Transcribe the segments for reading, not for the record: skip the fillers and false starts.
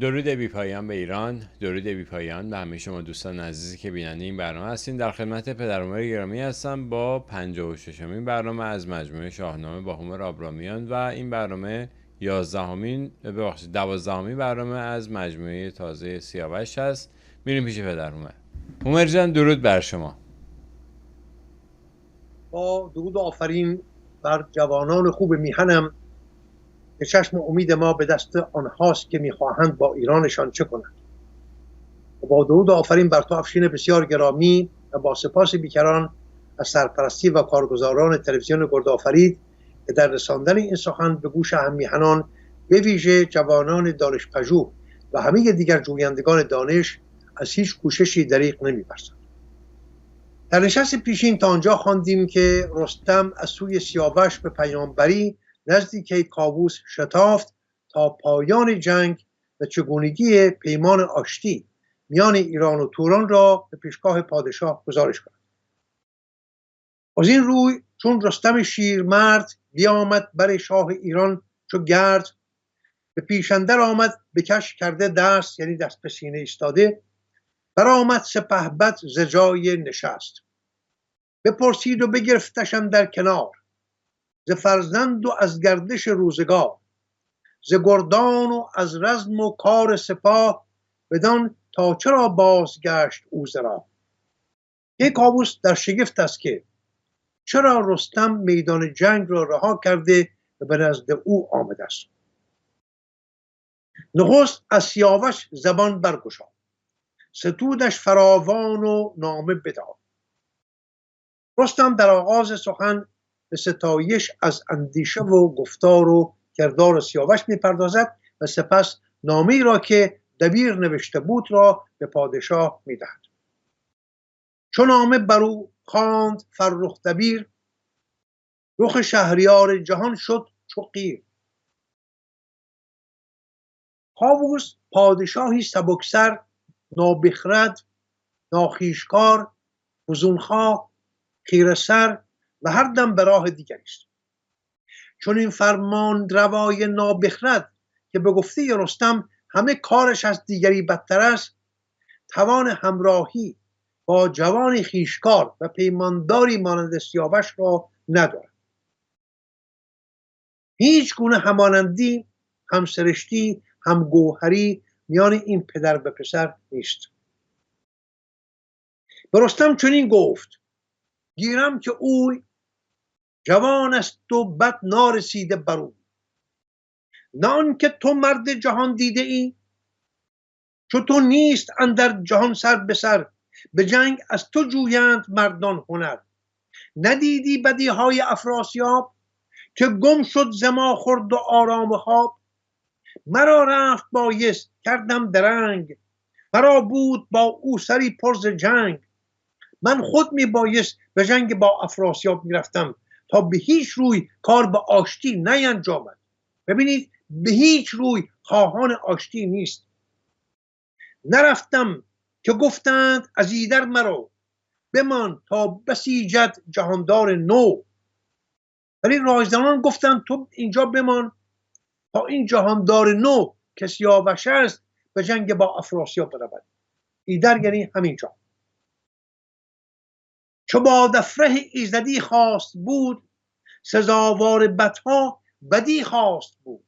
درود بی پایان به ایران، درود بی پایان به همه شما دوستان عزیزی که بیننده این برنامه هستین. در خدمت پدر و مادر گرامی هستم با 56مین برنامه از مجموعه شاهنامه با هومر آبرامیان و این برنامه 12مین برنامه از مجموعه تازه سیاوش هست. میریم پیش پدر هومر. هومر جان درود بر شما. با درود و آفرین بر جوانان خوب میهنم که چشم امید ما به دست آنهاست که میخواهند با ایرانشان چه کنند. و با درود و آفرین بر تو افشین بسیار گرامی و با سپاس بیکران از سرپرستی و کارگزاران تلویزیون گردآفرید که در رساندن این سخن به گوش هم میهنان، به ویژه جوانان دانش‌پژوه و همه دیگر جویندگان دانش، از هیچ کوششی دریغ نمی‌ورزند. در نشست پیشین تا آنجا خواندیم که رستم از سوی سیاوش به پیامبری نزدیک کاووس شتافت تا پایان جنگ و چگونگی پیمان آشتی میان ایران و توران را به پیشگاه پادشاه گزارش کند. از این روی چون رستم شیرمرد بیامد بر شاه ایران چو گرد، به پیش اندر آمد به کش کرده دست، یعنی دست به سینه ایستاده، برآمد سپهبد ز جای نشست. بپرسید و بگرفتش اندر کنار، ز فرزند و از گردش روزگار. ز گردان و از رزم و کار سپاه، بدان تا چرا بازگشت او ز راه. یک کاووس در شگفت است که چرا رستم میدان جنگ را رها کرده و به نزد او آمده است. نخست از سیاوش زبان برگشاد، ستودش فراوان و نامه بداد. رستم در آغاز سخن به ستایش از اندیشه و گفتار و کردار سیاوش میپردازد و سپس نامه‌ای را که دبیر نوشته بود را به پادشاه میدهد. چون نامه بر او خواند فرخ دبیر، رخ شهریار جهان شد چو قیر. کاووس پادشاهی سبکسر، نابخرد، ناخویشکار، فزونخواه، خیره سر و هر دم به راه دیگری است. چون این فرمان روای نابخرد که به گفته رستم همه کارش از دیگری بدتر است، توان همراهی با جوان خویشکار و پیمانداری مانند سیاوش را ندارد. هیچ گونه همانندی، همسرشتی، همگوهری میان این پدر و پسر نیست. به رستم چنین گفت: گیرم که اوی جوان است و بد نارسیده بر او. نه آن که تو مرد جهان دیده ای، چو تو نیست اندر جهان سر به سر. به جنگ از تو جویند مردان هنر. ندیدی بدی های افراسیاب، که گم شد ز ما خورد و آرام خواب. مرا رفت بایست کردم درنگ، مرا بود با او سری پر ز جنگ. من خود می بایست به جنگ با افراسیاب می رفتم، تا به هیچ روی کار به آشتی نینجامد. ببینید، به هیچ روی خواهان آشتی نیست. نرفتم که گفتند از ایدر مرو، بمان تا بسیجد جهاندار نو. ولی رایزنان گفتند تو اینجا بمان تا این جهاندار نو که سیاوش است به جنگ با افراسیاب برود. ایدر یعنی همینجا. چو بادافره ایزدی خواست بود، سزاوار بدها بدی خواست بود.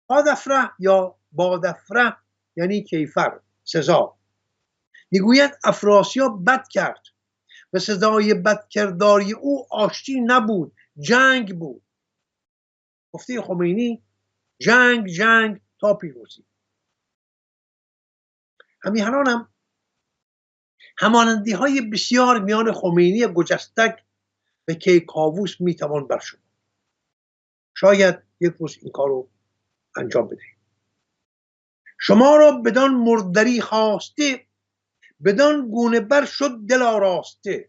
بادافره یا بادافره یعنی کیفر، سزا. میگوید افراسیاب بد کرد و سزای بدکرداری او آشتی نبود، جنگ بود. گفته خمینی: جنگ جنگ تا پیروزی. همیهنانم همانندی های بسیار میان خمینی گجستک و کیکاووس میتوان برشمرد. شاید یک روز این کار رو انجام بدهیم. شما را بدان مردری خواسته، بدان گونه بر شد دل آراسته.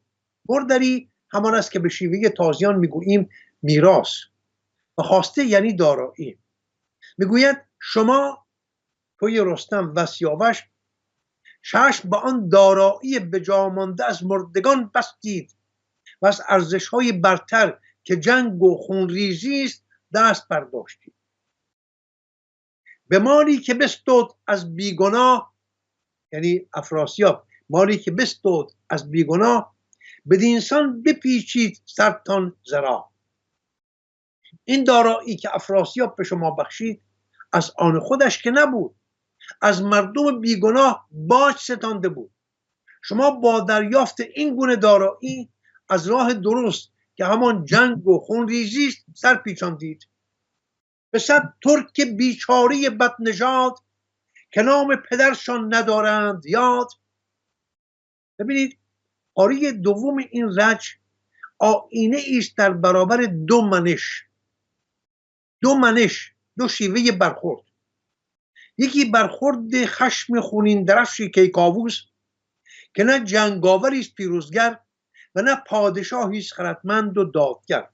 مردری همان است که به شیوه تازیان میگوییم میراث، و خواسته یعنی دارایی. میگوید شما توی رستم و سیاوش چشم به آن دارایی به جا مانده از مردگان بستید و از ارزش‌های برتر که جنگ و خونریزی است دست برداشتید. به مالی که بستود از بیگناه، یعنی افراسیاب مالی که بستود از بیگناه، بدینسان بپیچید سرتان زرا. این دارایی که افراسیاب به شما بخشید از آن خودش که نبود، از مردم بیگناه باج ستانده بود. شما با دریافت این گونه دارایی از راه درست که همان جنگ و خونریزی است سر پیچاندید. به صد ترک بیچاره بدنژاد که نام پدرشان ندارند یاد. ببینید پاره دوم این رج آینه است در برابر دو منش، دو شیوه برخورد. یکی برخورد خشم خونین درفش کیکاووس که نه جنگاوری است پیروزگر و نه پادشاهی است خردمند و دادگر.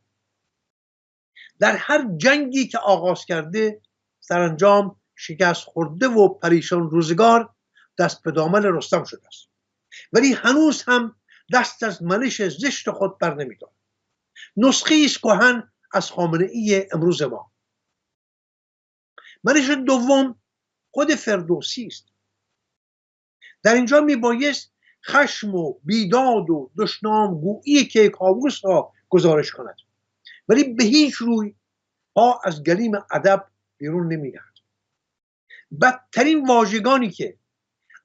در هر جنگی که آغاز کرده سرانجام شکست خورده و پریشان روزگار دست به دامن رستم شده است، ولی هنوز هم دست از منش زشت خود بر نمی‌دارد. نسخه است کهن از خامنه‌ای امروز ما. منش دوم خود فردوسی است. در اینجا میبایست خشم و بیداد و دشنامگویی کیکاووس را گزارش کند، ولی به هیچ روی پا از گلیم ادب بیرون نمی‌دهد. بدترین واژگانی که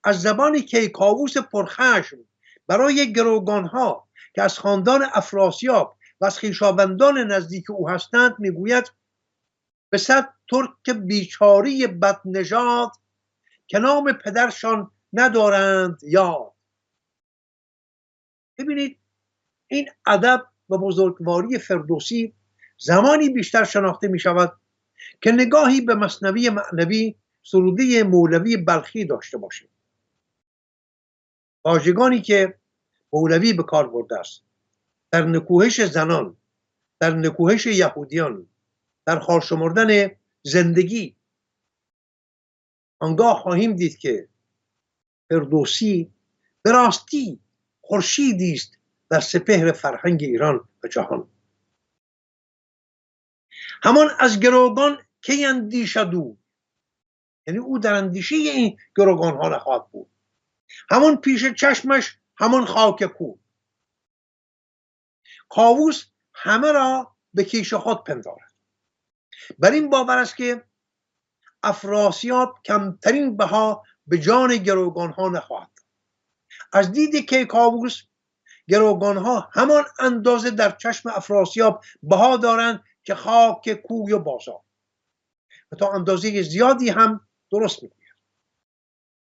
از زبان کیکاووس پرخشم برای گروگانها که از خاندان افراسیاب و از خویشاوندان نزدیک او هستند میگوید: به صد ترک بیچاره بدنژاد که نام پدرشان ندارند یاد. ببینید این ادب و بزرگواری فردوسی زمانی بیشتر شناخته می شود که نگاهی به مثنوی معنوی سروده مولوی بلخی داشته باشیم. واژگانی که مولوی به کار برده است در نکوهش زنان، در نکوهش یهودیان، در خوار شمردن زندگی، آنگاه خواهیم دید که فردوسی به راستی خورشیدی است در سپهر فرهنگ ایران و جهان. همان از گروگان کی اندیشد او، یعنی او در اندیشه این گروگان ها نخواهد بود. همان پیش چشمش همان خاک کو. کاووس همه را به کیش خود پندارد. بر این باور است که افراسیاب کمترین بها به جان گروگان ها نخواهد. از دید کیکاووس گروگان ها همان اندازه در چشم افراسیاب بها دارند که خاک کوی و بازار، و تا اندازه زیادی هم درست میگوید.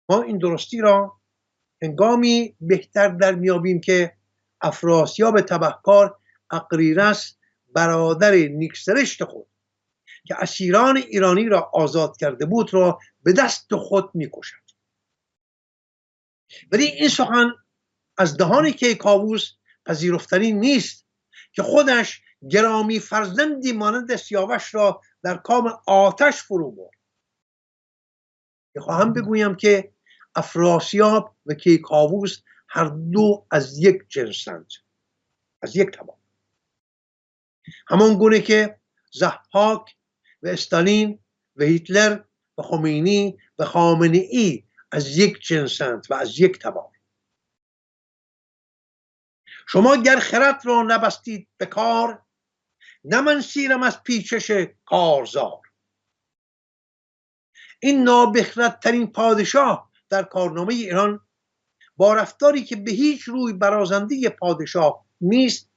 ما این درستی را هنگامی بهتر در میابیم که افراسیاب تبهکار اغریرث برادر نیکسرشت خود که اسیران ایرانی را آزاد کرده بود را به دست خود میکشد. ولی این سخن از دهان کیکاووس پذیرفتنی نیست که خودش گرامی فرزندی مانند سیاوش را در کام آتش فرو برد. میخواهم بگویم که افراسیاب و کیکاووس هر دو از یک جنسند، از یک تبار. همان گونه که ضحاک و استالین و هیتلر و خمینی و خامنه‌ای از یک جنسند و از یک تبار. شما گر خرد را نبستید به کار، نه من سیرم از پیچش کارزار. این نابخردترین پادشاه در کارنامه ایران با رفتاری که به هیچ روی برازنده پادشاه نیست،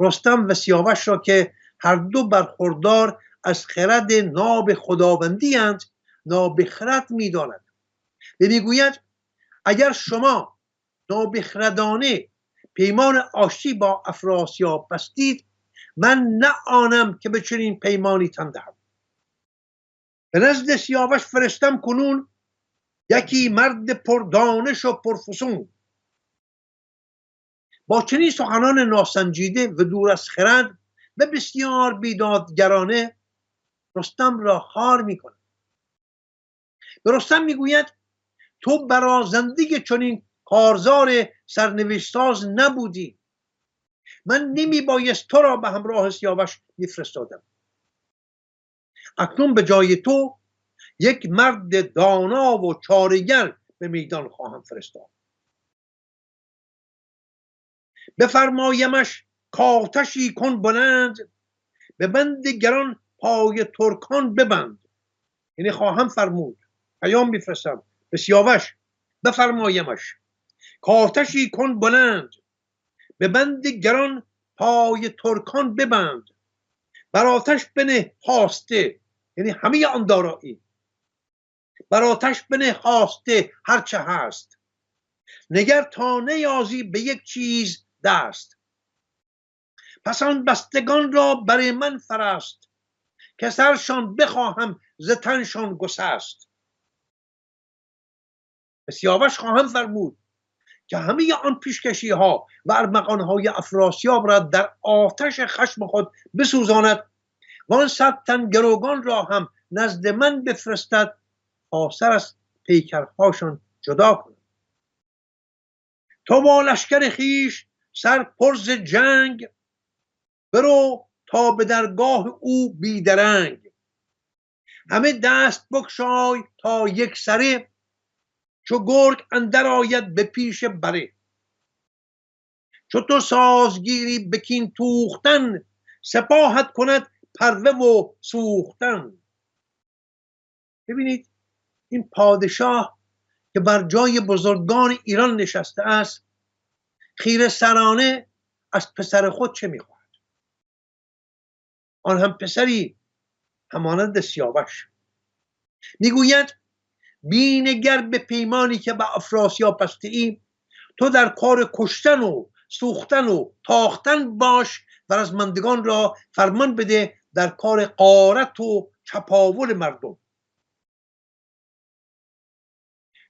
رستم و سیاوش را که هر دو برخوردار از خرد ناب خداوندی اند نابخرد می‌داند و میگوید اگر شما نابخردانه پیمان آشتی با افراسیاب بستید، من نه آنم که به چنین پیمانی تن دهم. به نزد سیاوش فرستم کنون یکی مرد پردانش و پرفسون. با چنین سخنان ناسنجیده و دور از خرد و بسیار بیدادگرانه رستم را خوار می‌کند. به رستم میگوید تو برازنده چنین کارزار سرنوشت ساز نبودی. من نمیبایست تو را به همراه سیاوش میفرستادم. اکنون به جای تو یک مرد دانا و چاره‌گر به میدان خواهم فرستاد. بفرمایمش کاتشی کن بلند، به بند گران پای ترکان ببند. یعنی خواهم فرمود، پیام میفرستم به سیاوش، بفرمایمش کاتشی کن بلند، به بند گران پای ترکان ببند. بر آتش بنه خواسته، یعنی همه آن دارایی، بر آتش بنه خواسته هرچه هست. نگر تا نیازی به یک چیز دست. پس آن بستگان را بر من فرست، که سرشان بخواهم ز تنشان گسست. به سیاوش خواهم فرمود که همه آن پیشکشی ها و ارمغان های افراسیاب را در آتش خشم خود بسوزاند و آن 100 تن گروگان را هم نزد من بفرستد تا سر از پیکرهاشان جدا کند. تو با لشکر خویش سر پر ز جنگ، برو تا به درگاه او بیدرنگ. همه دست بگشای تا یک سره، چو گرگ اندر آید به پیش بره. چو تو سازگیری به کین توختن، سپاهت کند پرده و سوختن. ببینید این پادشاه که بر جای بزرگان ایران نشسته است، خیره سرانه از پسر خود چه میخواهد؟ آن هم پسری همانند سیاوش. میگوید بینگر به پیمانی که به افراسیاب بسته ای، تو در کار کشتن و سوختن و تاختن باش و رزمندگان را فرمان بده در کار غارت و چپاول مردم.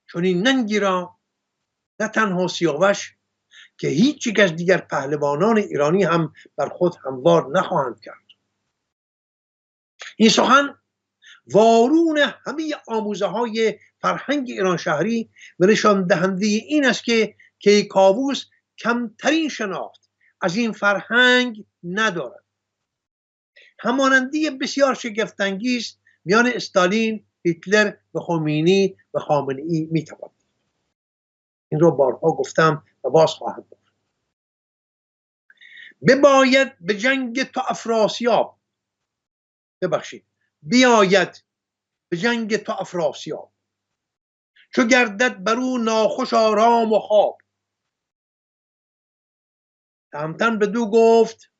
چون این ننگی را نه تنها سیاوش که هیچ یک از دیگر پهلوانان ایرانی هم بر خود هموار نخواهند کرد. این سخن وارون همه آموزه های فرهنگ ایران شهری و نشان دهنده این است که کیکاووس کمترین شناخت از این فرهنگ ندارد. همانندی بسیار شگفت‌انگیز میان استالین، هیتلر و خمینی و خامنه‌ای میتواند. این رو بارها گفتم و باز خواهم گفت. بباید به جنگ تو افراسیاب، بیاید به جنگ تو افراسیاب، چو گردد بر او ناخوش آرام و خواب. تهمتن بدو گفت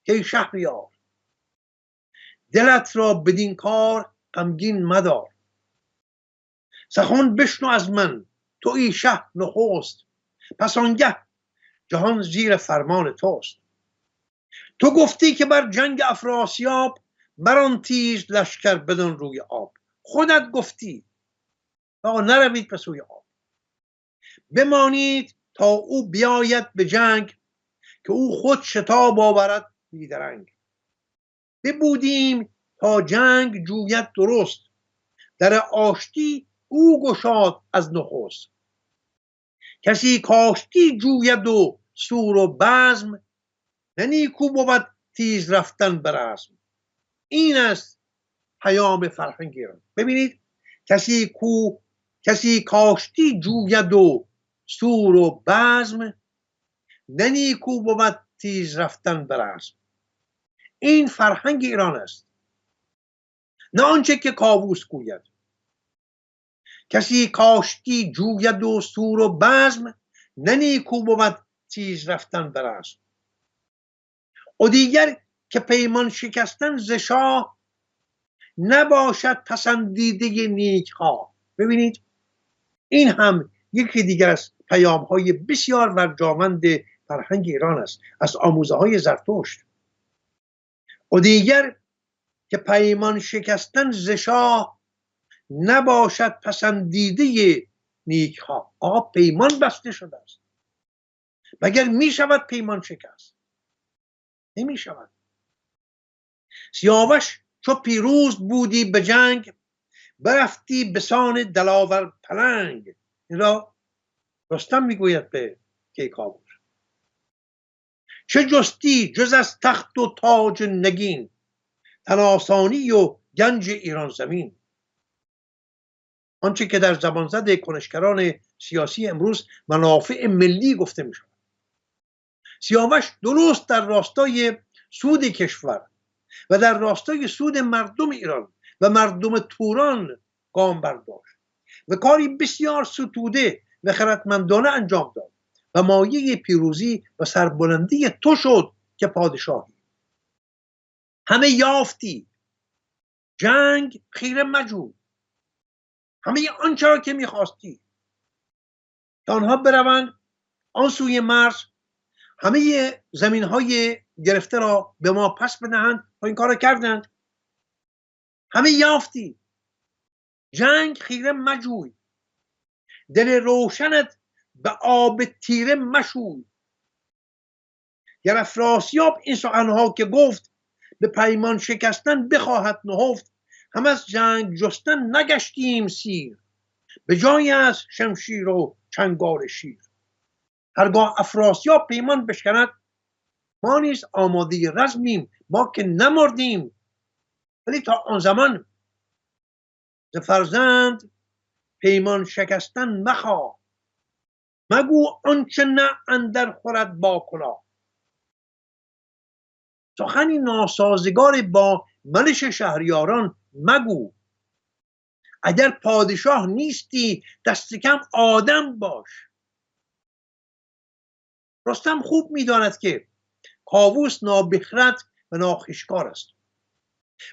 که ای شهریار، دلت را بدین کار غمگین مدار. سخن بشنو از من تویی شه نخست، پس آنگه جهان زیر فرمان توست. تو گفتی که بر جنگ افراسیاب، بر آن تیز لشکر بدان روی آب. خودت گفتی تا نروید به سوی آب، بمانید تا او بیاید به جنگ، که او خود شتاب آورد بیدرنگ. ببودیم تا جنگ جوید درست، در آشتی او گشاد از نخست. کسی کاشتی جوید و سور و بزم، نه نیکو بود تیز رفتن به رزم. این است پیام فرهنگ ایران. ببینید کسی کاشتی جوید و سور و بزم، نه نیکو بود تیز رفتن به رزم. این فرهنگ ایران است، نه آنچه که کاووس گوید. کسی کاشتی جوید و سور و بزم، نه نیکو بود تیز رفتن به رزم. و دیگر که پیمان شکستن ز شاه، نباشد پسندیده نیکخواه. ببینید این هم یکی دیگر از پیام های بسیار ورجامند فرهنگ ایران است، از آموزه های زرتشت. و دیگر که پیمان شکستن ز شاه، نباشد پسندیده نیکخواه. آقا پیمان بسته شده است، مگر می شود پیمان شکست؟ نمی شود. سیاوش چو پیروز بودی به جنگ، برفتی به سان دلاور پلنگ. این را رستم میگوید به کیکاووس. چه جستی جز از تخت و تاج نگین، تن آسانی و گنج ایران زمین. آنچه که در زبان زد کنشگران سیاسی امروز منافع ملی گفته می شود. سیاوش درست در راستای سود کشور و در راستای سود مردم ایران و مردم توران گام برداشت و کاری بسیار ستوده و خردمندانه انجام داد و مایه پیروزی و سربلندی تو شد که پادشاهی. همه یافتی، جنگ خیره مجو، همه آنچه را که میخواستی که آنها بروند آن سوی مرز، همه زمین های گرفته را به ما پس بدهند و این کار را کردند. همه یافتی، جنگ خیره مجوی، دل روشنت به آب تیره مشوی. گر افراسیاب این سخنها که گفت، به پیمان شکستن بخواهد نهفت. هم از جنگ جستن نگشتیم سیر، به جای از شمشیر و چنگال شیر. هرگاه افراسیاب پیمان بشکند، ما نیز آماده رزمیم، ما که نمردیم. ولی تا آن زمان ز فرزند پیمان شکستن مخواه، مگو آنچه نه اندر خورد با کلاه. سخنی ناسازگار با منش شهریاران مگو، اگر پادشاه نیستی دست کم آدم باش. رستم خوب میداند که کاووس نابخرد و ناخویشکار است.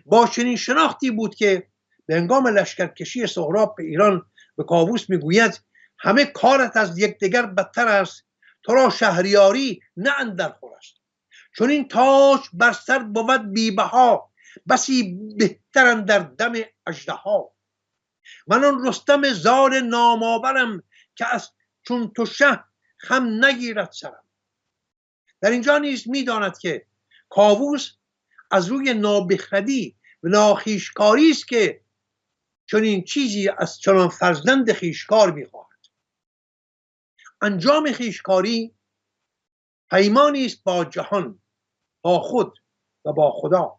با چنین شناختی بود که به هنگام لشکرکشی سهراب به ایران به کاووس میگوید همه کارت از یکدیگر بدتر است، تو را شهریاری نه اندرخور است. چون این تاج بر سر بود بی بها، بسی بهتر اندر دم اژدها. من آن رستم زار نامآورم، که از چون تو شه خم نگیرد سرم. در اینجا نیز میداند که کاووس از روی نابخردی و ناخویشکاری است که چنین چیزی از چنان فرزند خویشکار میخواهد. انجام خویشکاری پیمانی است با جهان، با خود و با خدا.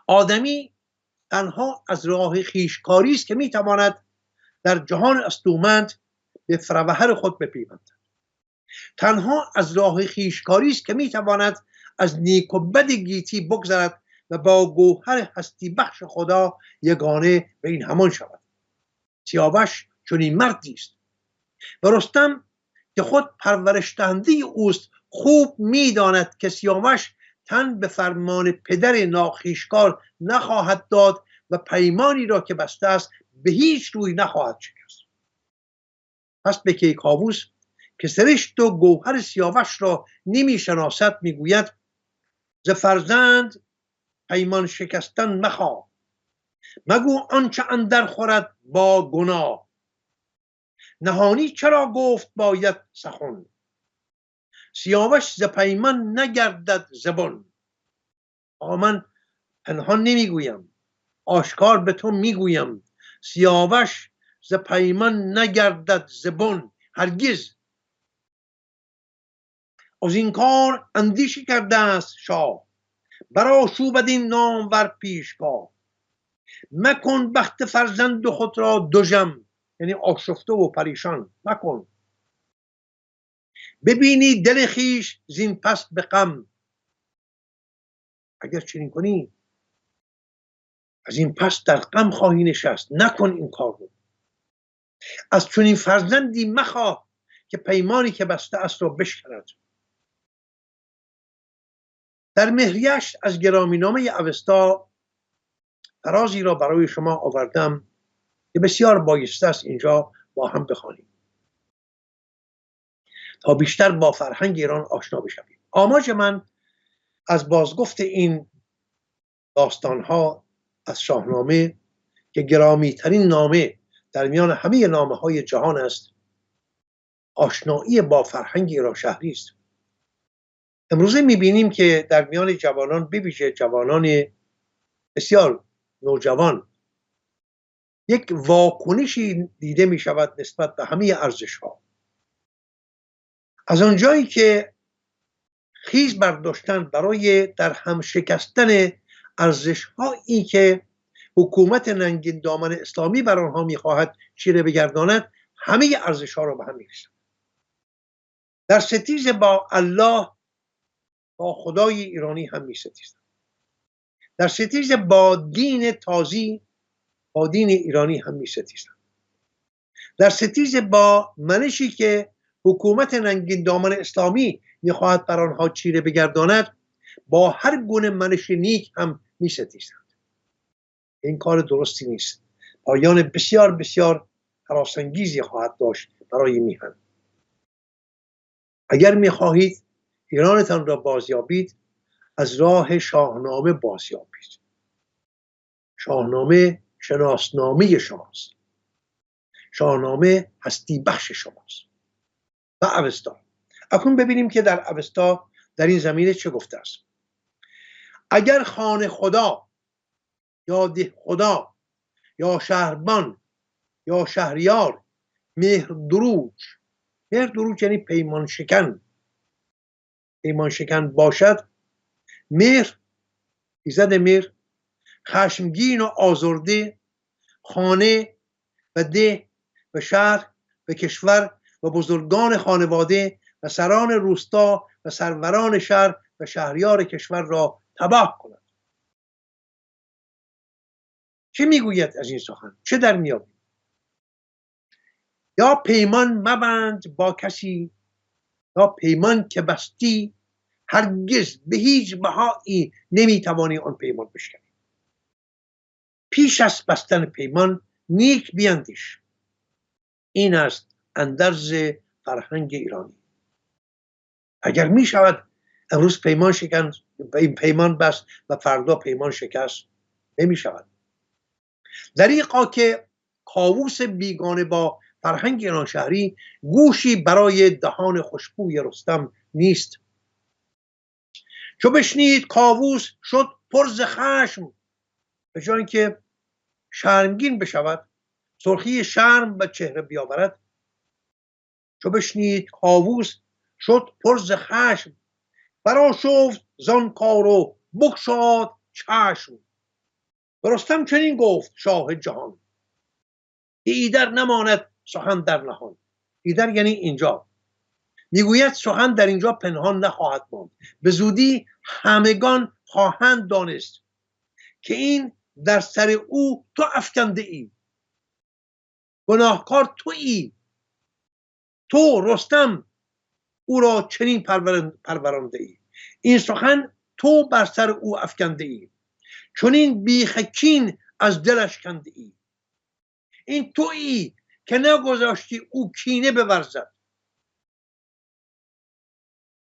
آدمی تنها از راه خویشکاری است که میتواند در جهان استومند به فروهر خود بپیوندد. تنها از راه خویشکاری است که میتواند از نیک و بد گیتی بگذرد و با گوهر هستی بخش خدا یگانه به این همان شود. سیاوش چنین مردی است و رستم که خود پرورش دهنده اوست خوب میداند که سیاوش تن به فرمان پدر ناخویشکار نخواهد داد و پیمانی را که بسته است به هیچ روی نخواهد شکست. پس به کیکاووس که سرشت و گوهر سیاوش را نمی شناسد میگوید ز فرزند پیمان شکستن مخواه، مگو آنچه اندر خورد با گناه. نهانی چرا گفت باید سخن، سیاوش ز پیمان نگردد زبان. آقا من پنهان نمیگویم، آشکار به تو میگویم، سیاوش ز پیمان نگردد زبان هرگز. از این کار اندیشه کرده است شاه، برآشوبد این نامور پیشگاه. مکن بخت فرزند خود را دژم، یعنی آشفته و پریشان مکن. ببینی دل خویش زین پس به غم، اگر چنین کنی از این پس در غم خواهی نشست. نکن این کار رو. از چنین فرزندی مخواه که پیمانی که بسته است را بشکند. در مهریشت از گرامینامه اوستا فرازی را برای شما آوردم که بسیار بایسته است اینجا با هم بخوانیم تا بیشتر با فرهنگ ایران آشنا بشویم. آماج من از بازگفت این داستانها از شاهنامه که گرامی ترین نامه در میان همه نامه های جهان است، آشنایی با فرهنگ ایران شهری است. امروزه میبینیم که در میان جوانان، به ویژه جوانان بسیار نوجوان، یک واکنشی دیده می شود نسبت به همه ارزش ها. از آنجایی که خیز برداشتن برای در هم شکستن ارزش هایی که حکومت ننگین دامن اسلامی بر آنها میخواهد چیره بگرداند، همه ارزش ها را به هم می‌ریزد. در ستیز با الله، با خدای ایرانی هم می‌ستیزند. در ستیز با دین تازی، با دین ایرانی هم می‌ستیزند. در ستیز با منشی که حکومت ننگین دامن اسلامی میخواهد بر آنها چیره بگرداند، با هر گونه منش نیک هم می‌ستیزند. این کار درستی نیست. پایان بسیار بسیار هراسانگیزی خواهد داشت برای میهن. اگر میخواهید ایرانتان را بازیابید، از راه شاهنامه بازیابید. شاهنامه شناسنامه شماست. شاهنامه هستی بخش شماست. و اوستا. اکنون ببینیم که در اوستا در این زمینه چه گفته است. اگر خانه خدا یا ده خدا یا شهربان یا شهریار مهر دروج یعنی پیمان شکن باشد، مهر، ایزد مهر، خشمگین و آزرده خانه و ده و شهر و کشور و بزرگان خانواده و سران روستا و سروران شهر و شهریار کشور را تباه کند. چه میگوید از این سخن؟ چه در میابید؟ یا پیمان مبند با کسی، یا پیمان که بستی هرگز به هیچ بهایی نمیتوانی آن پیمان بشکنی. پیش از بستن پیمان نیک بیندیش. این است اندرز فرهنگ ایرانی. اگر می شود امروز پیمان بست و فردا پیمان شکست، نمی شود. دریغا که کاووس بیگانه با فرهنگ ایران شهری گوشی برای دهان خوشبوی رستم نیست. چو بشنید کاووس شد پر ز خشم، به جای اینکه شرمگین بشود، سرخی شرم به چهره بیاورد. چو بشنید کاووس شد پر ز خشم، برآشفت زان کار و بگشاد چشم. به رستم چنین گفت شاه جهان، ایدر نماند سخن در نهان. ایدر یعنی اینجا. میگوید سخن در اینجا پنهان نخواهد ماند. به زودی همگان خواهند دانست که این در سر او تو افکنده ای. گناهکار تویی. تو رستم او را چنین پرورانده ای. این سخن تو بر سر او افکنده ای. چنین بیخ کین از دلش کنده ای. این تویی که نگذاشتی او کینه بورزد.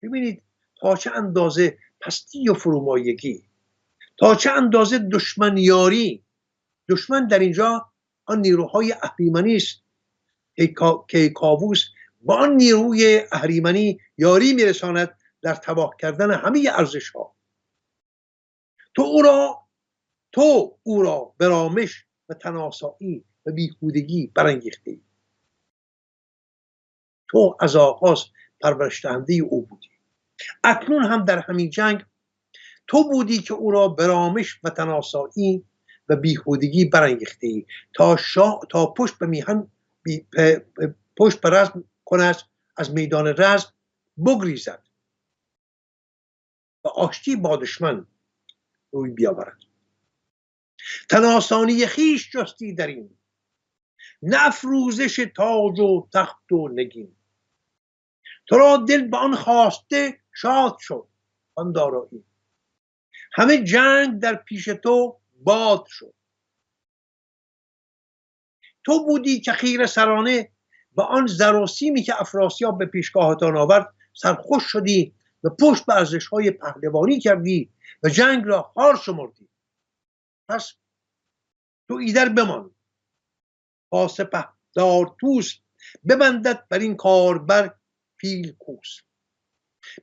ببینید تا چه اندازه پستی و فرومایگی، تا چه اندازه دشمنیاری. دشمن در اینجا آن نیروهای اهریمنی است که کاووس با آن نیروی اهریمنی یاری میرساند در تباه کردن همه ارزش ها. تو او را به رامش و تناسایی و بیهودگی برانگیختی. تو از آغاز پرورش دهنده او بودی. اکنون هم در همین جنگ تو بودی که او را به رامش و تناسایی و بیهودگی برانگیختی تا پشت به میهن پشت به رزم کند، از میدان رزم بگریزد و آشتی با دشمن روی بیاورد. تناسانی خویش جستی در این، نه افروزش تاج و تخت و نگین. تو را دل به آن خواسته شاد شد آن دارایی. همه جنگ در پیش تو باد شد. تو بودی که خیره سرانه به آن زر و سیمی که افراسیاب به پیشگاهتان آورد سرخوش شدی و پشت به ارزش‌های پهلوانی کردی و جنگ را خوار شمردی. پس تو ایدر بمان با سپهدار طوس، ببندد بر این کاربر پیل کوس.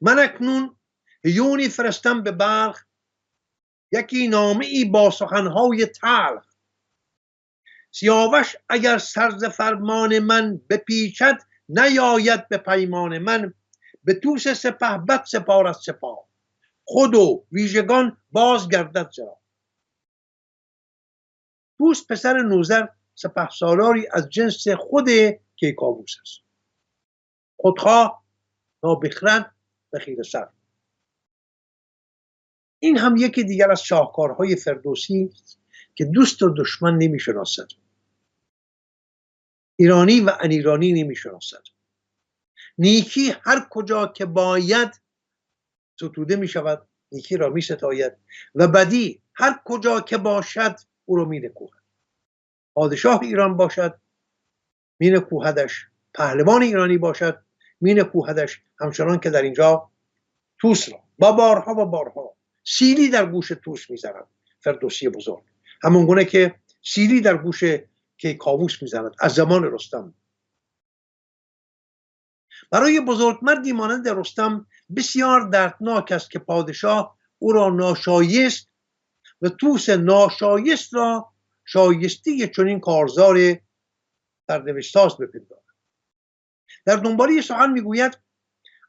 من اکنون یونی فرستم به بلخ، یکی نامه ای با سخنهای تلخ. سیاوش اگر سر ز فرمان من بپیچد، نیاید به پیمان من. به طوس سپهبد سپارد سپاه، خود و ویژگان باز گردد زرا. توس پسر نوذر سپهسالاری از جنس خود کیکاووس است. خودخواه، نابخرد و خیره سر. این هم یکی دیگر از شاهکارهای فردوسی که دوست و دشمن نمی‌شناسد، ایرانی و ان ایرانی نمی‌شناسد. نیکی هر کجا که باید ستوده می‌شود، نیکی را می‌ستاید، و بدی هر کجا که باشد او را می‌نکوهد. پادشاه ایران باشد می‌نکوهدش، پهلوان ایرانی باشد می‌نکوهدش، همچنان که در اینجا توس را با بارها و بارها سیلی در گوش توس می‌زند فردوسی بزرگ، همون گونه که سیلی در گوش کیکاووس می‌زند از زمان رستم. برای بزرگمردی مانند رستم بسیار دردناک است که پادشاه او را ناشایست و توس ناشایست را شایسته چنین کارزار سرنوشت‌ساز بپندارد. در دنباله سخن میگوید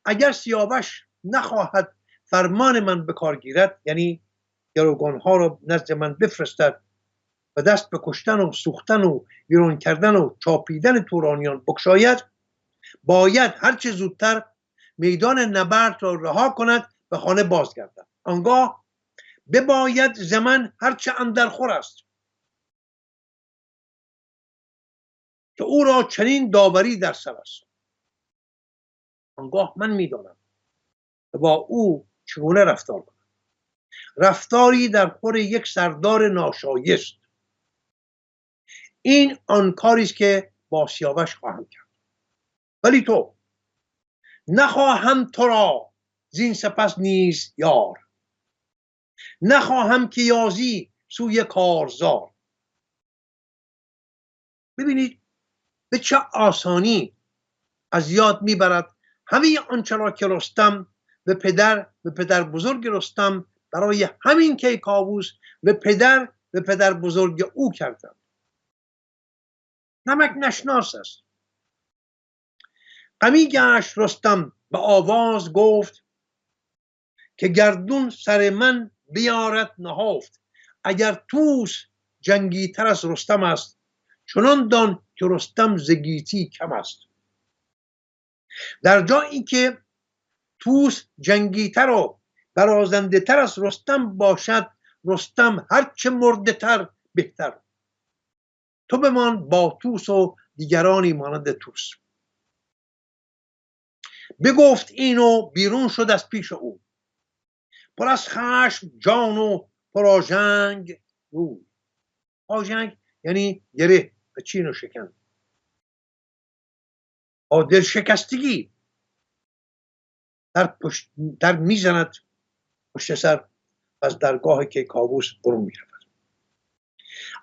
اگر سیاوش نخواهد فرمان من به کار گیرد، یعنی گروگانها را نزد من بفرستد و دست به کشتن و سوختن و ویران کردن و چاپیدن تورانیان بگشاید، باید هرچه زودتر میدان نبرد را رها کند و خانه بازگردد. آنگاه بباید زمن هرچه اندرخور است که او را چنین داوری در سر است. آنگاه من میدانم و با او چگونه رفتار کنم. رفتاری در خور یک سردار ناشایست. این آن کاری است که با سیاوش خواهم کرد. ولی تو نخواهم تو را زین سپس نیز یار، نخواهم که یازی سوی کارزار. ببینید به چه آسانی از یاد میبرد همه آنچه را که رستم و پدر بزرگ رستم برای همین کیکاووس و پدر بزرگ او کردند. نمک نشناس است. غمی گشت رستم به آواز گفت که گردون سر من بیارد نهفت. اگر توس جنگی تر از رستم است، چنان دان که رستم ز گیتی کم است. در جایی که توس جنگی تر و برازنده تر از رستم باشد، رستم هرچه مرده تر بهتر. تو بمان با توس و دیگرانی مانند توس. بگفت اینو بیرون شد از پیش او، پر از خشم جان و پراژنگ روی. آژنگ یعنی گره و چین و شکن. با دل شکستگی در میزند پشت سر از درگاه کیکاووس برون میرود.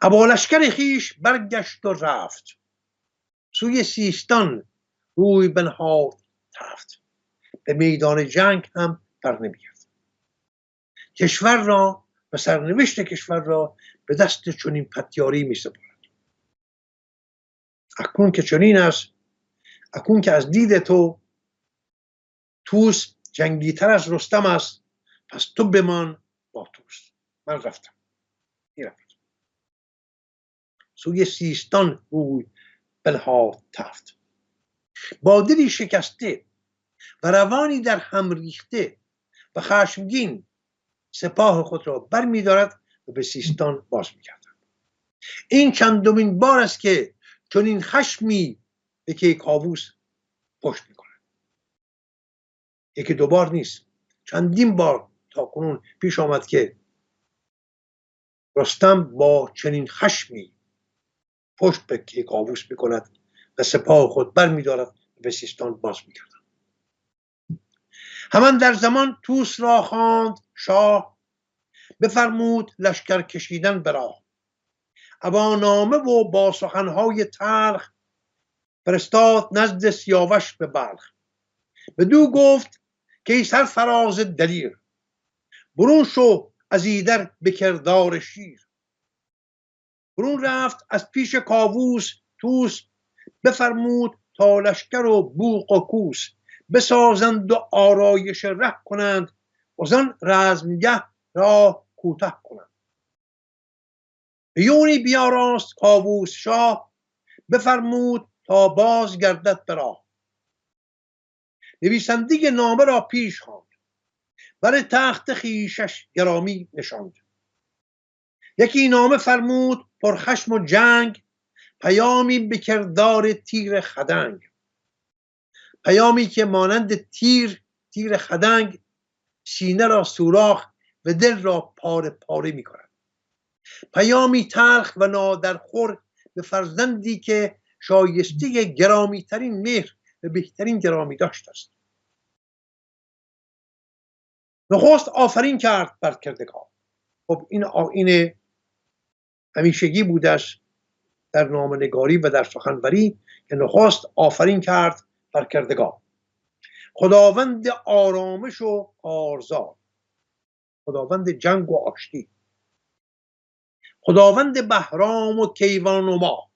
ابا لشکر خویش برگشت و رفت، سوی سیستان روی بنهاد تفت. به میدان جنگ هم در نمیگرد. کشور را و سرنوشت کشور را به دست چنین پتیاری می سپارد. اکنون که چنین است، اکنون که از دید تو توس جنگی تر از رستم است، پس تو بمان با توس. من رفتم. میرفت سوی سیستان روی بنهاد تفت. با دلی شکسته و روانی در هم ریخته و خشمگین سپاه خود را بر می دارد و به سیستان باز می گردد. این چندمین بار است که چنین خشمی به کیکاووس پشت می کند. یکی دو بار نیست، چندین بار تا کنون پیش آمد که رستم با چنین خشمی پشت به کیکاووس می کند و سپاه خود بر می دارد و به سیستان باز می گردد. همان در زمان توس را خواند شاه، بفرمود لشکر کشیدن به راه. ابا نامه و با سخنهای تلخ، فرستاد نزد سیاوش به بلخ. بدو گفت که ای سرفراز دلیر، برون شو از ایدر به کردار شیر. برون رفت از پیش کاووس توس، بفرمود تا لشکر و بوق و کوس. بسازند و آرایش ره کنند، وزان رزمگه را کوته کنند. هیونی بیاراست کاووس شاه، بفرمود تا باز گردد به راه. نویسنده نامه را پیش خواند، بر تخت خویشش گرامی نشاند. یکی نامه فرمود پرخشم و جنگ، پیامی به کردار تیر خدنگ. پیامی که مانند تیر خدنگ سینه را سوراخ و دل را پاره پاره می کند. پیامی تلخ و نادرخور به فرزندی که شایسته گرامی ترین مهر و بهترین گرامی داشت است. نخست آفرین کرد بر کردگار. خب این آیین همیشگی بوده است در نامه‌نگاری و در سخنوری که نخست آفرین کرد بر کردگار. خداوند آرامش و کارزار، خداوند جنگ و آشتی، خداوند بهرام و کیوان و ما،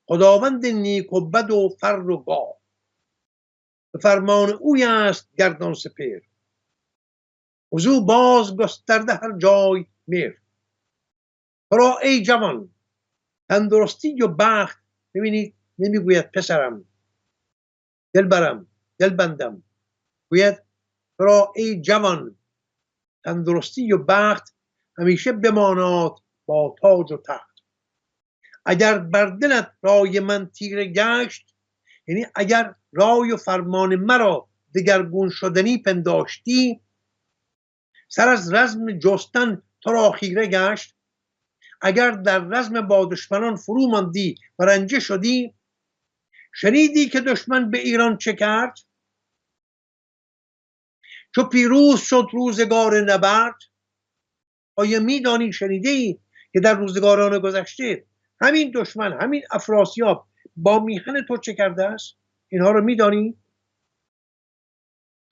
خداوند نیک و بد و فر و گاه. به فرمان اوی است گردان سپهر، وزو باز گسترده هر جای مهر. ترا ای جوان تندرستی و بخت. ببینید نمیگوید پسرم، دلبرم، دلبندم، گوید ترا ای جوان تندرستی و بخت، همیشه بماناد با تاج و تخت. اگر بر دلت رای من تیره گشت، یعنی اگر رای و فرمان مرا دگرگون شدنی پنداشتی، سر از رزم جستن تو را خیره گشت. اگر در رزم با دشمنان فرو ماندی و رنجه شدی، شنیدی که دشمن به ایران چه کرد؟ چو پیروز شد روزگار نبرد. آیا میدانی، شنیدی که در روزگاران گذشته همین دشمن، همین افراسیاب با میهن تو چه کرده است؟ اینها رو میدانی؟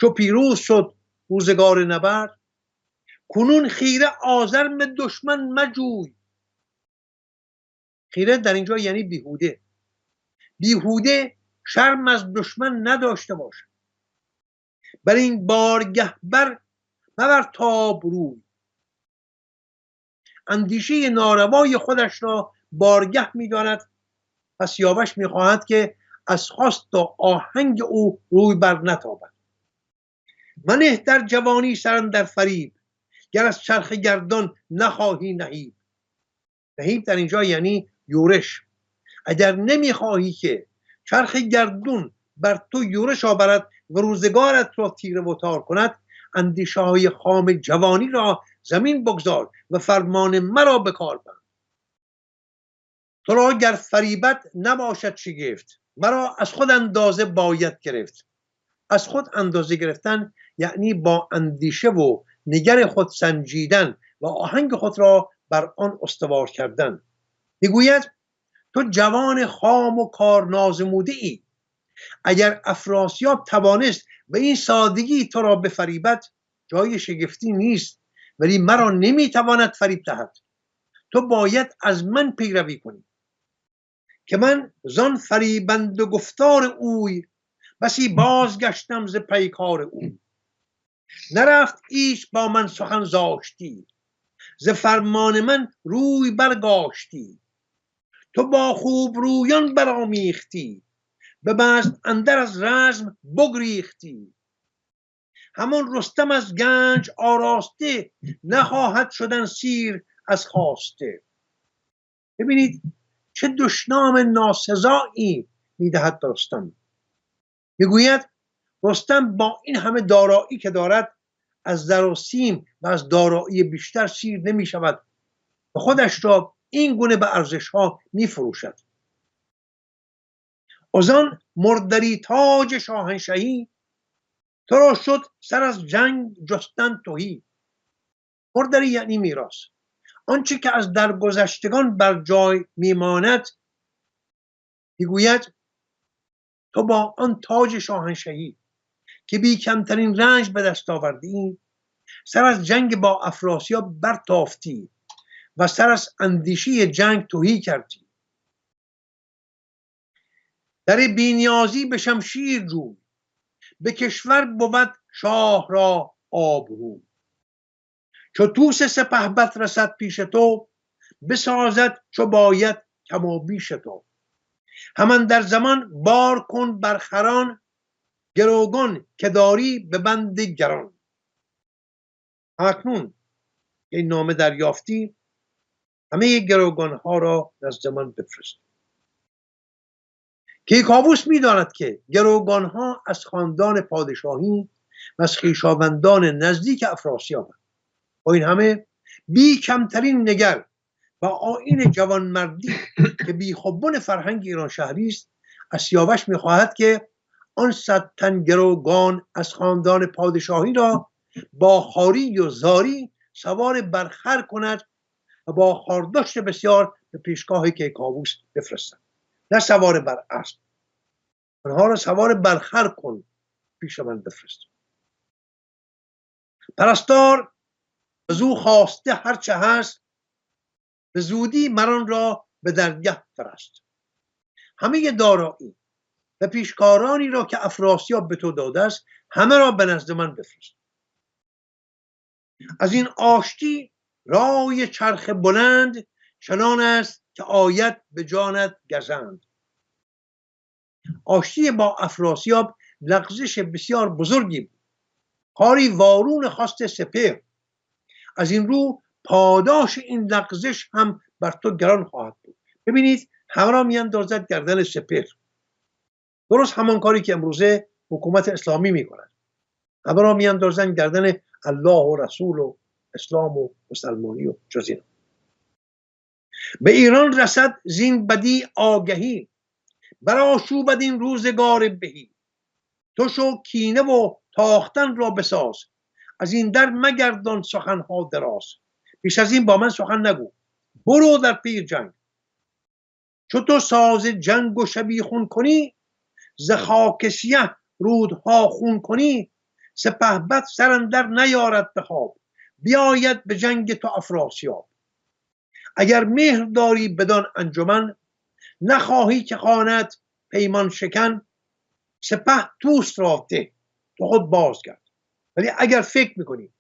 چو پیروز شد روزگار نبرد، کنون خیره آزرم دشمن مجوی. خیره در اینجا یعنی بیهوده. بیهوده شرم از دشمن نداشته باش. بر این بارگه بر مبر تاب روی. اندیشه ناروای خودش را بارگه می‌داند و سیاوش می‌خواهد که از خواست و آهنگ او روی بر نتابد. منه در جوانی سرم در فریب، گر از چرخ گردان نخواهی نهیب. نهیب در اینجا یعنی یورش. اگر نمیخواهی که چرخ گردون بر تو یورش آورد و روزگارت را تیره و تار کند، اندیشه های خام جوانی را زمین بگذار و فرمان مرا به کار بند. تو را گر فریبت نباشد شگفت، مرا از خود اندازه باید گرفت. از خود اندازه گرفتن یعنی با اندیشه و نگر خود سنجیدن و آهنگ خود را بر آن استوار کردن. میگوید تو جوان خام و کار نازموده ای. اگر افراسیاب توانست به این سادگی تو را بفریبد، جای شگفتی نیست، ولی مرا نمیتواند فریب دهد. تو باید از من پیروی کنی که من زان فریبند و گفتار اوی، بسی بازگشتم ز پیکار اوی. نرفت ایچ با من سخن زاشتی، ز فرمان من روی برگاشتی. تو با خوب رویان برآمیختی، به بزم اندر از رزم بگریختی. همان رستم از گنج آراسته، نخواهد شدن سیر از خواسته. ببینید چه دشنام ناسزایی میدهد به رستم. میگوید رستم با این همه دارایی که دارد، از زر و سیم و از دارایی بیشتر سیر نمی شود و خودش را این گونه به ارزش ها می فروشد. از آن مردری تاج شاهنشهی، تو را شد سر از جنگ جستن تهی. مردری یعنی میراث، آنچه که از درگذشتگان بر جای میماند. میگوید تو با آن تاج شاهنشهی که بی کمترین رنج به دست آوردی، سر از جنگ با افراسیاب برتافتی و سر از اندیشه جنگ تهی کردی. در بینیازی به شمشیر جوی، به کشور بود شاه را آبرو. چو طوس سپهبد رسد پیش تو، بسازد چو باید کم و بیش تو. همان در زمان بار کن بر خران، گروگان که داری به بند گران. اکنون این نامه دریافتی، همه گروگان ها را نزد من بفرست. کیکاووس می‌داند که گروگان ها از خاندان پادشاهی و از خویشاوندان نزدیک افراسیابند. با این همه بی کمترین نگر و آیین جوانمردی که بی خبن فرهنگ ایران شهری است، از سیاوش می‌خواهد که آن 100 تن گروگان از خاندان پادشاهی را با خواری و زاری سوار بر خر کند و با خارداشت بسیار به پیشگاه کیکاووس بفرستد. نه سوار بر اسب، آنها را سوار بر خر کن پیش من بفرست. پرستار از او خواسته هرچه هست، به زودی مران را به درگه فرست. همه دارایی و پیشکارانی را که افراسیاب به تو داده است، همه را به نزد من بفرست. از این آشتی رای چرخ بلند، چنان است که آید به جانت گزند. آشتی با افراسیاب لغزش بسیار بزرگی بود، کاری وارون خواست سپهر. از این رو پاداش این لغزش هم بر تو گران خواهد بود. ببینید همه را میاندازد گردن سپهر، درست همان کاری که امروزه حکومت اسلامی میکند. همه را میاندازند گردن الله و رسول و اسلام و مسلمانی و جز این. به ایران رسد زین بدی آگهی، برآشوبد این روزگار بهی. تو شو کینه و تاختن را بساز، از این در مگردان سخنها دراز. بیش از این با من سخن نگو، برو در پی جنگ. چو تو ساز جنگ و شبیخون کنی، ز خاک سیه رودها خون کنی. سپهبد سر اندر نیارد به خواب، بیاید به جنگ تو افراسیاب. اگر مهر داری بدان انجمن، نخواهی که خواند پیمان شکن. سپه توس را ده، تو خود بازگرد. ولی اگر فکر میکنی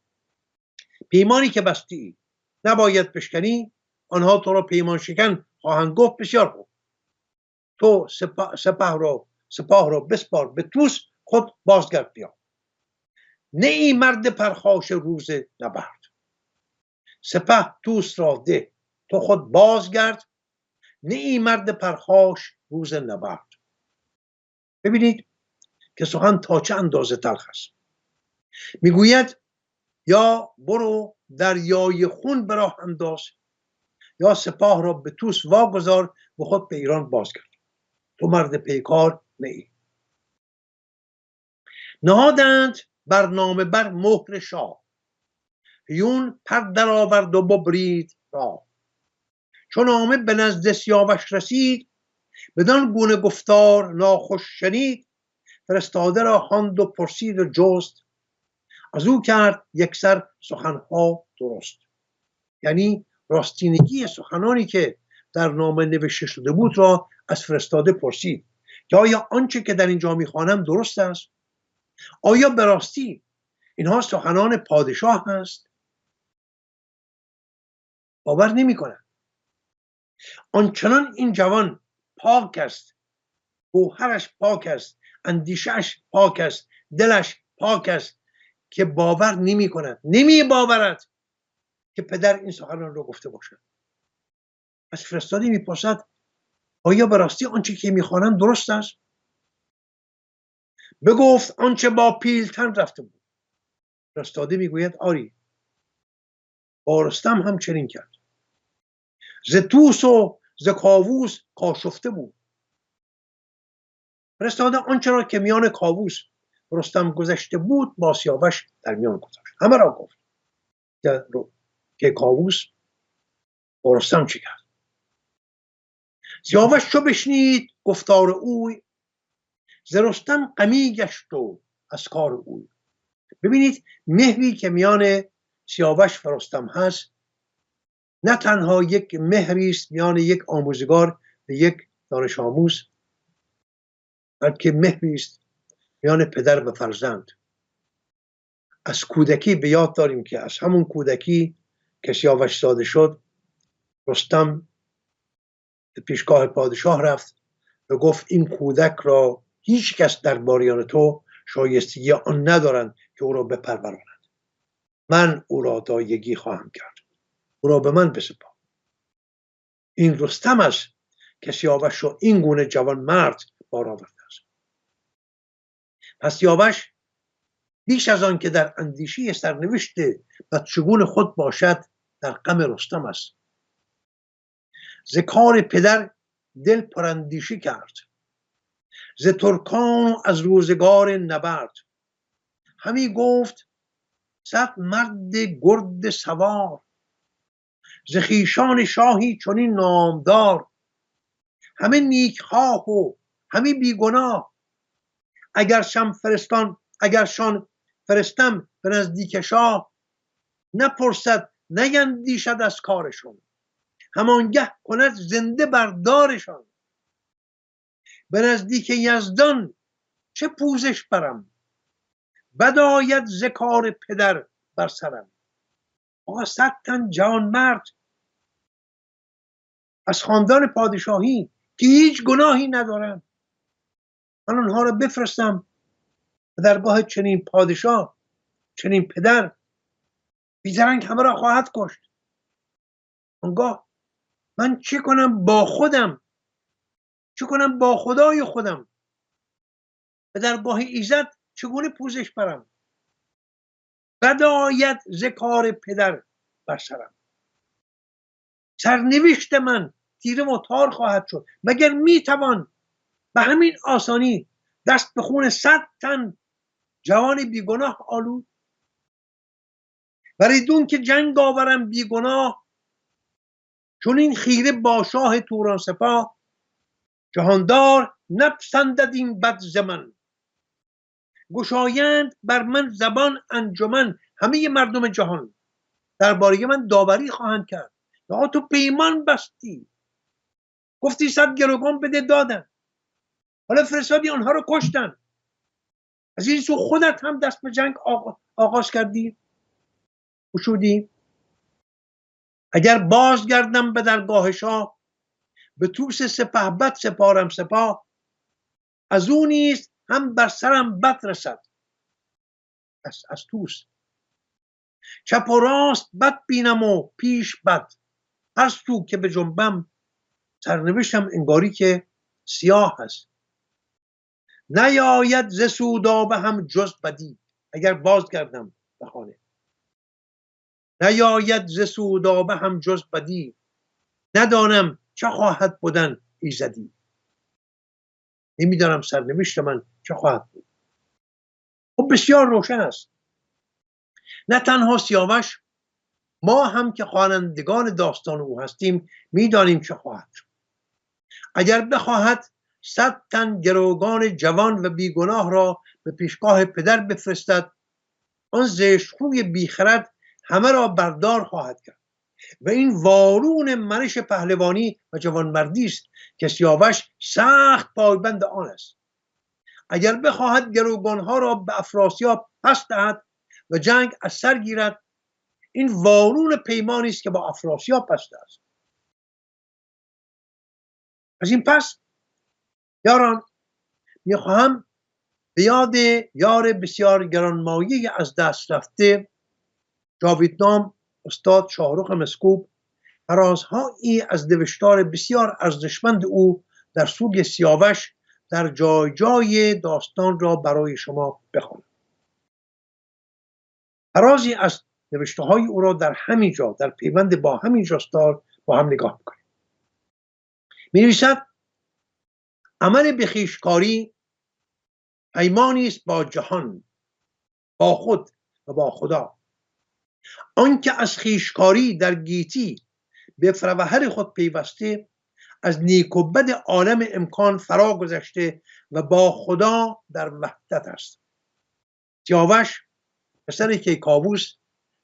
پیمانی که بستی نباید بشکنی، آنها تو را پیمان شکن خواهند گفت. بسیار خوب، تو سپاه را بسپار به توس، خود بازگرد بیا. نه ای مرد پرخاش روز نبرد. سپه توس را ده، تو خود بازگرد. نه ای مرد پرخاش روز نبرد. ببینید که سخن تا چه اندازه تلخ است. میگوید یا برو دریای خون به راه انداز، یا سپاه را به توس واگذار و خود به ایران بازگرد. تو مرد پیکار نه ای. نهادند برنامه بر مهر شاه، هیون پر در آورد و ببرید راه. چون نامه به نزد سیاوش رسید، بدان گونه گفتار ناخوش شنید. فرستاده را خواند و پرسید و جست، از او کرد یکسر سخنها درست. یعنی راستینگی سخنانی که در نامه نوشته شده بود را از فرستاده پرسید که آیا آنچه که در اینجا میخوانم درست است؟ آیا به راستی اینها سخنان پادشاه هست؟ باور نمی‌کنند. آنچنان این جوان پاک است، گوهرش پاک است، اندیشه‌اش پاک است، دلش پاک است که باور نمی‌کند، نمی‌باورد که پدر این سخنان را گفته باشد. از فرستاده میپرسد آیا به راستی آنچه که میخوانند درست است؟ بگفت آنچه با پیلتن رفته بود. فرستاده میگوید آری، با رستم هم چنین کرد. ز توس و ز کاووس کاشفته بود. فرستاده آنچه را که میان کاووس رستم گذشته بود با سیاوش در میان گذاشت. همه را گفت که کاووس با رستم چه کرد. سیاوش چو بشنید گفتار اوی، ز رستم غمی گشت و از کار اوی. ببینید مهری که میان سیاوش و رستم هست، نه تنها یک مهری است میان یک آموزگار و یک دانش آموز، بلکه مهری است میان پدر و فرزند. از کودکی به یاد داریم که از همون کودکی که سیاوش زاده شد، رستم به پیشگاه پادشاه رفت و گفت این کودک را هیچ کس در باریان تو شایستگی آن ندارند که او را بپرورانند. من او را دایگی خواهم کرد، او را به من بسپار. این رستم است که سیاوش را این گونه جوان مرد بار آورده است. پس سیاوش بیش از آن که در اندیشه سرنوشت بدشگون خود باشد در غم رستم است. ز کار پدر دل پراندیشه کرد، ز ترکان و از روزگار نبرد. همی گفت صد مرد گرد سوار، ز خویشان شاهی چنین نامدار. همه نیکخواه و همه بیگناه، اگرشان فرستم به نزدیک شاه. نپرسد نیندیشد از کارشون، همانگه کند زنده بردارشان. به نزدیک یزدان چه پوزش برم، بد آید ز کار پدر بر سرم. آقا 100 تن جوان مرد از خاندان پادشاهی که هیچ گناهی ندارن، من اونها رو بفرستم به درگاه چنین پادشاه، چنین پدر، بیدرنگ همه را خواهد کشت. اونگاه من چه کنم با خودم، چه کنم با خدای خودم، به درگاه ایزد چگونه پوزش برم؟ بد آید ز کار پدر بر سرم. سرنوشت من تیره و تار خواهد شد. مگر میتوان به همین آسانی دست به خون 100 تن جوان بیگناه آلود؟ ولیدون که جنگ آورم بیگناه، چون این خیره با شاه توران سپاه. جهاندار نپسندد این بد ز من، گشایند بر من زبان انجمن. همه مردم جهان درباره من داوری خواهند کرد. یا تو پیمان بستی، گفتی 100 گروگان بده، دادن، حالا فرستادی آنها رو کشتن. از این سو خودت هم دست به جنگ آغاز کردی، گشودی. اگر بازگردم به درگاه شاه، به توس سپهبد سپارم سپاه. از او نیز هم بر سرم بد رسد، از توس. چپ و راست بد بینم و پیش بد، هر سو که به جنبم سرنوشتم انگاری که سیاه هست. نیاید ز سودابه هم جز بدی، اگر بازگردم به خانه. نیاید ز سودابه هم جز بدی، ندانم چه خواهد بودن ایزدی. نمیدانم سرنوشت من چه خواهد بود. خب بسیار روشن است. نه تنها سیاوش، ما هم که خوانندگان داستان او هستیم میدانیم چه خواهد شد. اگر بخواهد 100 تن گروگان جوان و بیگناه را به پیشگاه پدر بفرستد، آن زشت‌خوی بیخرد همه را بردار خواهد کرد و این وارون منش پهلوانی و جوانمردی است که سیاوش سخت پایبند آن است. اگر بخواهد گروگانها را به افراسیاب پس دهد و جنگ از سر گیرد، این وارون پیمانی است که با افراسیاب بسته است. از این پس یاران، میخواهم به یاد یار بسیار گرانمایه از دست رفته جاویدنام استاد شاهرخ مسکوب فرازهایی از نوشتار بسیار ارزشمند او در سوگ سیاوش در جای جای داستان را برای شما بخوانم. فرازی از نوشته های او را در همین جا، در پیوند با همین جاستار با هم نگاه میکنیم. می نویسد: عمل به خویشکاری پیمانی است با جهان، با خود و با خدا. آنکه از خویشکاری در گیتی به فروهر خود پیوسته، از نیک و بد عالم امکان فرا گذشته و با خدا در وحدت است. سیاوش پسر کیکاووس،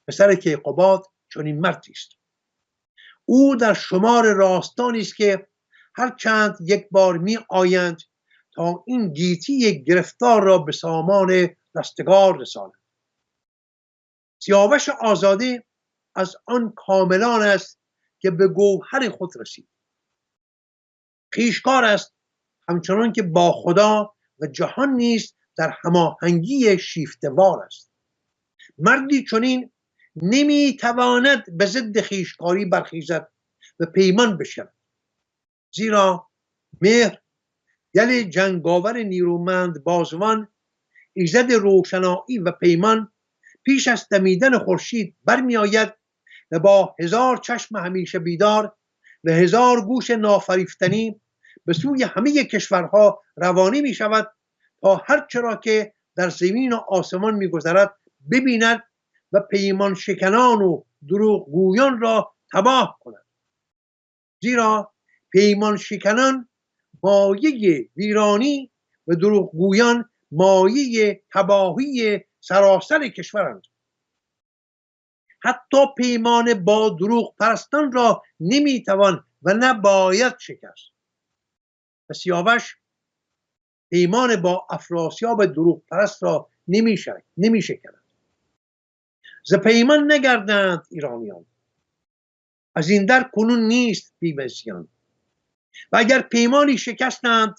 پسر کیقباد چنین مردی است. او در شمار راستانی است که هر چند یک بار می آیند تا این گیتی گرفتار را به سامان رستگار رسانند. سیاوش آزاده از آن کاملان است که به گوهر خود رسید. خویشکار است همچنان که با خدا و جهان نیز در هماهنگی شیفته‌وار است. مردی چنین نمیتواند به ضد خویشکاری برخیزد و پیمان بشود، زیرا مهر دل جنگاور نیرومند بازوان، ایزد روشنایی و پیمان، پیش از دمیدن خورشید برمی آید و با 1000 چشم همیشه بیدار و 1000 گوش نافریفتنی به سوی همه کشورها روانه می شود تا هر چرا که در زمین و آسمان می گذرد ببیند و پیمان شکنان و دروغ گویان را تباه کند. زیرا پیمان شکنان مایه ویرانی و دروغ گویان مایه تباهی سراسر کشورند. حتی پیمان با دروغ پرستان را نمیتوان و نباید شکست. و سیاوش پیمان با افراسیاب دروغ پرست را نمیشکند. ز پیمان نگردند ایرانیان، از این در کنون نیست بیم زیان. و اگر پیمانی شکستند،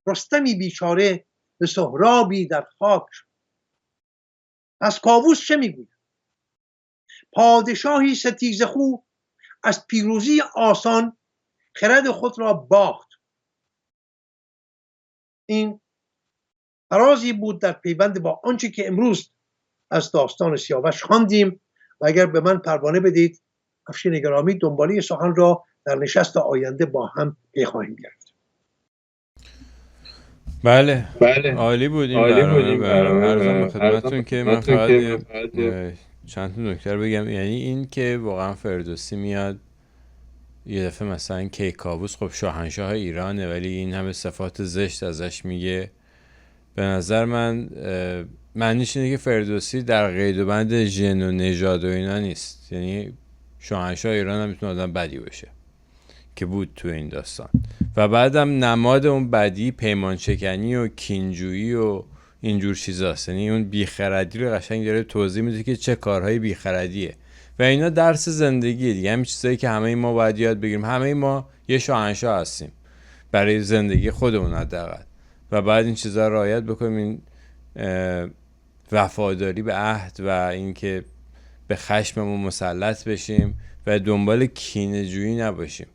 رستمی بیچاره به سهرابی در خاک شد. پس کاووس چه میگوید؟ پادشاهی ستیزه خو از پیروزی آسان خرد خود را باخت. این فرازی بود در پیوند با آنچه که امروز از داستان سیاوش خواندیم و اگر به من پروانه بدید افشین گرامی دنباله سخن را در نشست آینده با هم پی خواهیم گرفت. بله عالی بود این برنامه. عرضم خدمتتون که من فقط چند تا نکته بگم. یعنی این که واقعا فردوسی میاد یه دفعه مثلا کیکاووس خب شاهنشاه ایرانه ولی این همه صفات زشت ازش میگه، به نظر من معنیش اینه که فردوسی در قید و بند ژن و نژاد و اینا نیست. یعنی شاهنشاه ایران هم میتونه آدم بدی باشه که بود تو این داستان. و بعدم نماد اون بدی پیمان شکنی و کینجویی و اینجور چیزاست. یعنی اون بیخردی رو قشنگ داره توضیح میده که چه کارهای بیخردیه و اینا درس زندگیه دیگه. همین چیزایی که همه ما باید یاد بگیریم. همه ما یه شاهنشاه هستیم برای زندگی خودمون حداقل و بعد این چیزا رو رعایت بکنیم. این وفاداری به عهد و اینکه به خشممون مسلط بشیم و دنبال کینه‌جویی نباشیم.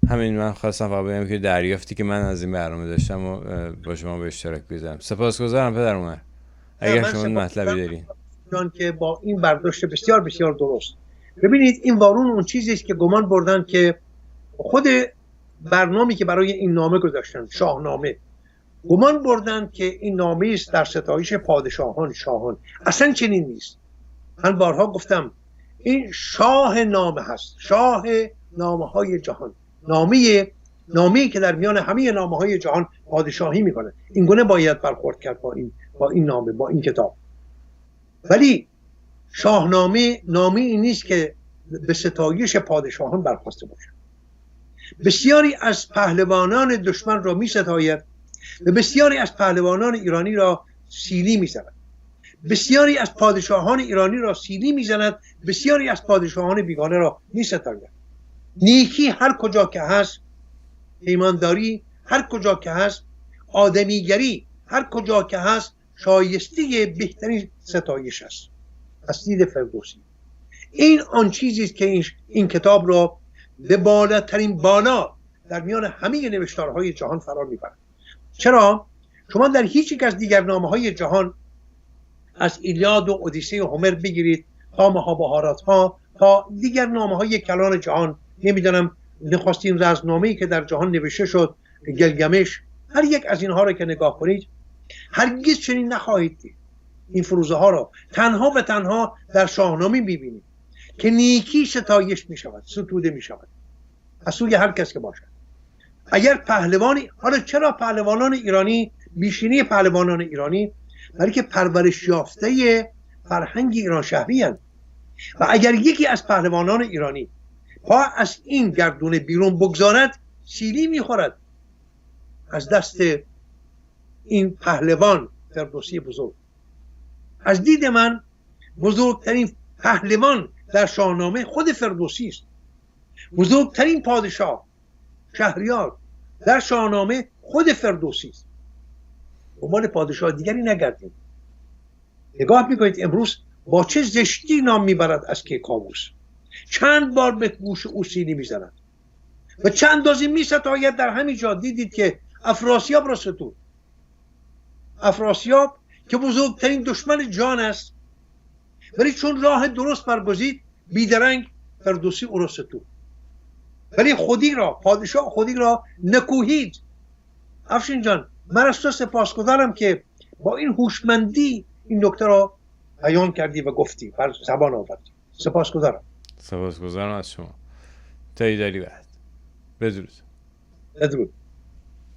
همین من خواستم فقط بگم که دریافتی که من از این برنامه داشتم و با شما به اشتراک بذارم. سپاسگزارم پدر عمر. اگر شما مطلبی دارین چون که با این برداشت بسیار بسیار درست. ببینید این وارون اون چیزی است که گمان بردن که خود برنامه‌ای که برای این نامه گذاشتن، شاهنامه، گمان بردن که این نامه است در ستایش پادشاهان، شاهان. اصلا چنین نیست. من بارها گفتم این شاه نامه هست، شاه نامه‌های جهان. نامه‌ای که در میان همه نامه‌های جهان پادشاهی میکنه. این گونه باید برخورد کرد با این نامه، با این کتاب. ولی شاهنامه نامه این نیست که به ستایش پادشاهان برخواسته باشه. بسیاری از پهلوانان دشمن را می ستاید و بسیاری از پهلوانان ایرانی را سیلی می زند. بسیاری از پادشاهان ایرانی را سیلی می زند، بسیاری از پادشاهان بیگانه را می ستاید. نیکی هر کجا که هست، پیمانداری هر کجا که هست، آدمیگری هر کجا که هست، شایسته بهترین ستایش است از دید فردوسی. این آن چیزی است که این کتاب را به بالاترین بالا در میان همه نوشتارهای جهان فرا میبرد. چرا؟ شما در هیچ یک از دیگر نامه‌های جهان، از ایلیاد و اودیسه و هومر بگیرید تا مهابهارات ها تا دیگر نامه‌های کلان جهان، نمیدونم نخستین رزمنامه‌ای که در جهان نوشته شد، گلگمش، هر یک از اینها را که نگاه کنید هرگز چنین نخواهید دید. این فروزه ها را تنها و تنها در شاهنامه می‌بینید که نیکی ستایش می‌شود، ستوده می‌شود از سوی هر کس که باشد. اگر پهلوانی، حالا چرا پهلوانان ایرانی بیشینی پهلوانان ایرانی؟ بلکه پرورش یافته فرهنگ ایران شهری هستند و اگر یکی از پهلوانان ایرانی پا از این گردونه بیرون بگذارد سیلی می‌خورد از دست این پهلوان فردوسی بزرگ. از دید من بزرگترین پهلوان در شاهنامه خود فردوسی است. بزرگترین پادشاه شهریار در شاهنامه خود فردوسی است. دنبال پادشاه دیگری نگردیم. نگاه میکنید امروز با چه زشتی نام میبرد از کیکاووس، چند بار به گوش او سینی میزند و چند اندازه میستاید. در همین جا دیدید که افراسیاب را ستود. افراسیاب که بزرگترین دشمن جان است، ولی چون راه درست برگزید بیدرنگ فردوسی او را ستود. ولی خودی را، پادشاه خودی را نکوهید. افشین جان، من از تو سپاسگزارم که با این هوشمندی این نکته را بیان کردی و گفتی، بر زبان آوردی. سپاسگزارم. سپاسگزارم از شما. تا ایداری بعد. بدرود. بدرود.